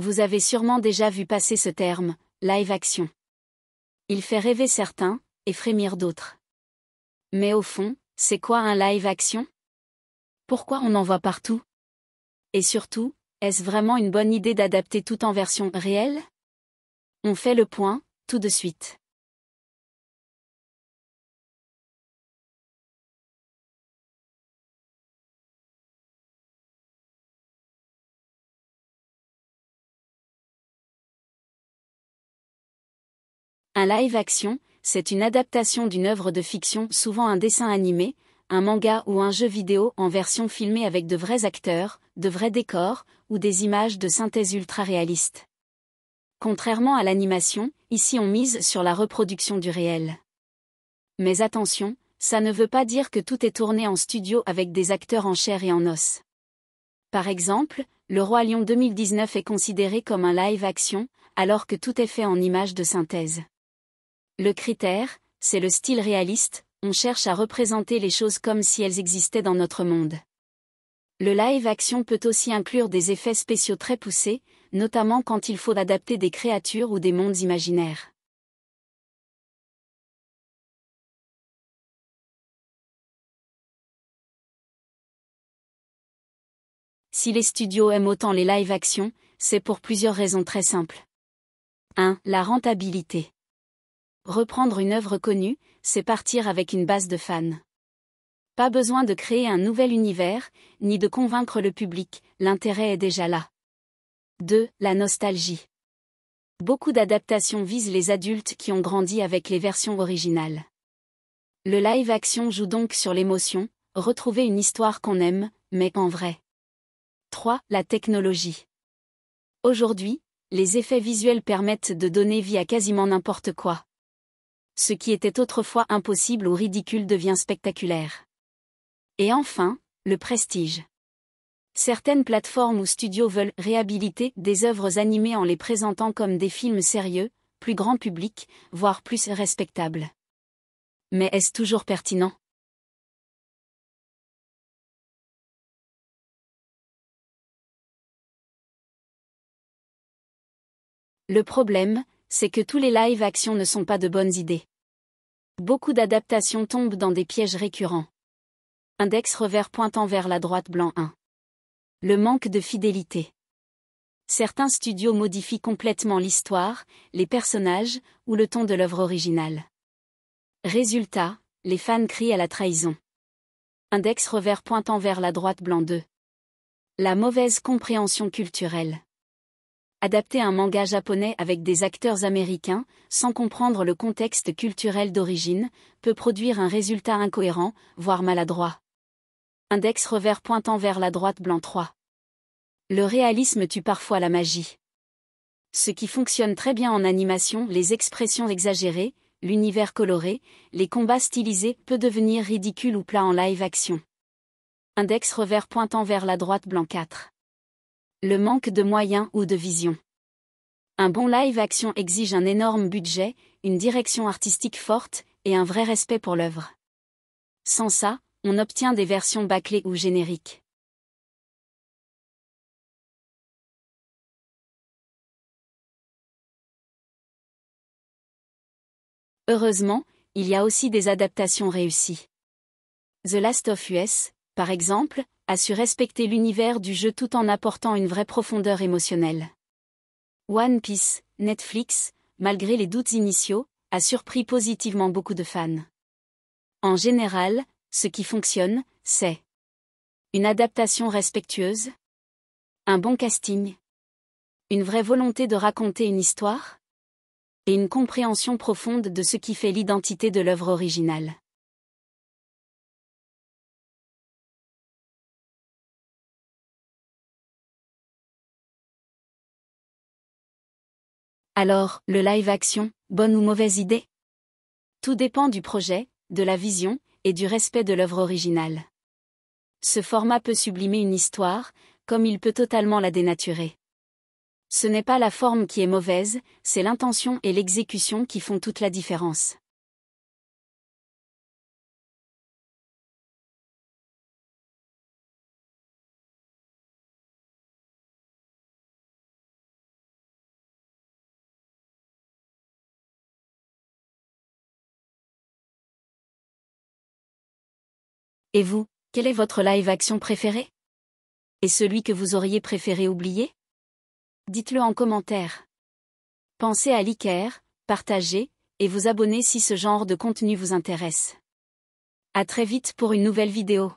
Vous avez sûrement déjà vu passer ce terme, live action. Il fait rêver certains, et frémir d'autres. Mais au fond, c'est quoi un live action? Pourquoi on en voit partout? Et surtout, est-ce vraiment une bonne idée d'adapter tout en version réelle? On fait le point, tout de suite. Un live action, c'est une adaptation d'une œuvre de fiction, souvent un dessin animé, un manga ou un jeu vidéo en version filmée avec de vrais acteurs, de vrais décors, ou des images de synthèse ultra réalistes. Contrairement à l'animation, ici on mise sur la reproduction du réel. Mais attention, ça ne veut pas dire que tout est tourné en studio avec des acteurs en chair et en os. Par exemple, Le Roi Lion 2019 est considéré comme un live action, alors que tout est fait en images de synthèse. Le critère, c'est le style réaliste, on cherche à représenter les choses comme si elles existaient dans notre monde. Le live action peut aussi inclure des effets spéciaux très poussés, notamment quand il faut adapter des créatures ou des mondes imaginaires. Si les studios aiment autant les live action, c'est pour plusieurs raisons très simples. 1. La rentabilité. Reprendre une œuvre connue, c'est partir avec une base de fans. Pas besoin de créer un nouvel univers, ni de convaincre le public, l'intérêt est déjà là. 2. La nostalgie. Beaucoup d'adaptations visent les adultes qui ont grandi avec les versions originales. Le live action joue donc sur l'émotion, retrouver une histoire qu'on aime, mais en vrai. 3. La technologie. Aujourd'hui, les effets visuels permettent de donner vie à quasiment n'importe quoi. Ce qui était autrefois impossible ou ridicule devient spectaculaire. Et enfin, le prestige. Certaines plateformes ou studios veulent réhabiliter des œuvres animées en les présentant comme des films sérieux, plus grand public, voire plus respectables. Mais est-ce toujours pertinent? Le problème, c'est que tous les live action ne sont pas de bonnes idées. Beaucoup d'adaptations tombent dans des pièges récurrents. Index revers pointant vers la droite blanc 1. Le manque de fidélité. Certains studios modifient complètement l'histoire, les personnages, ou le ton de l'œuvre originale. Résultat, les fans crient à la trahison. Index revers pointant vers la droite blanc 2. La mauvaise compréhension culturelle. Adapter un manga japonais avec des acteurs américains, sans comprendre le contexte culturel d'origine, peut produire un résultat incohérent, voire maladroit. Index revers pointant vers la droite blanc 3. Le réalisme tue parfois la magie. Ce qui fonctionne très bien en animation, les expressions exagérées, l'univers coloré, les combats stylisés, peut devenir ridicule ou plat en live action. Index revers pointant vers la droite blanc 4. Le manque de moyens ou de vision. Un bon live action exige un énorme budget, une direction artistique forte, et un vrai respect pour l'œuvre. Sans ça, on obtient des versions bâclées ou génériques. Heureusement, il y a aussi des adaptations réussies. The Last of Us, par exemple, a su respecter l'univers du jeu tout en apportant une vraie profondeur émotionnelle. One Piece, Netflix, malgré les doutes initiaux, a surpris positivement beaucoup de fans. En général, ce qui fonctionne, c'est une adaptation respectueuse, un bon casting, une vraie volonté de raconter une histoire, et une compréhension profonde de ce qui fait l'identité de l'œuvre originale. Alors, le live action, bonne ou mauvaise idée? Tout dépend du projet, de la vision, et du respect de l'œuvre originale. Ce format peut sublimer une histoire, comme il peut totalement la dénaturer. Ce n'est pas la forme qui est mauvaise, c'est l'intention et l'exécution qui font toute la différence. Et vous, quel est votre live action préféré? Et celui que vous auriez préféré oublier? Dites-le en commentaire. Pensez à liker, partager, et vous abonner si ce genre de contenu vous intéresse. À très vite pour une nouvelle vidéo.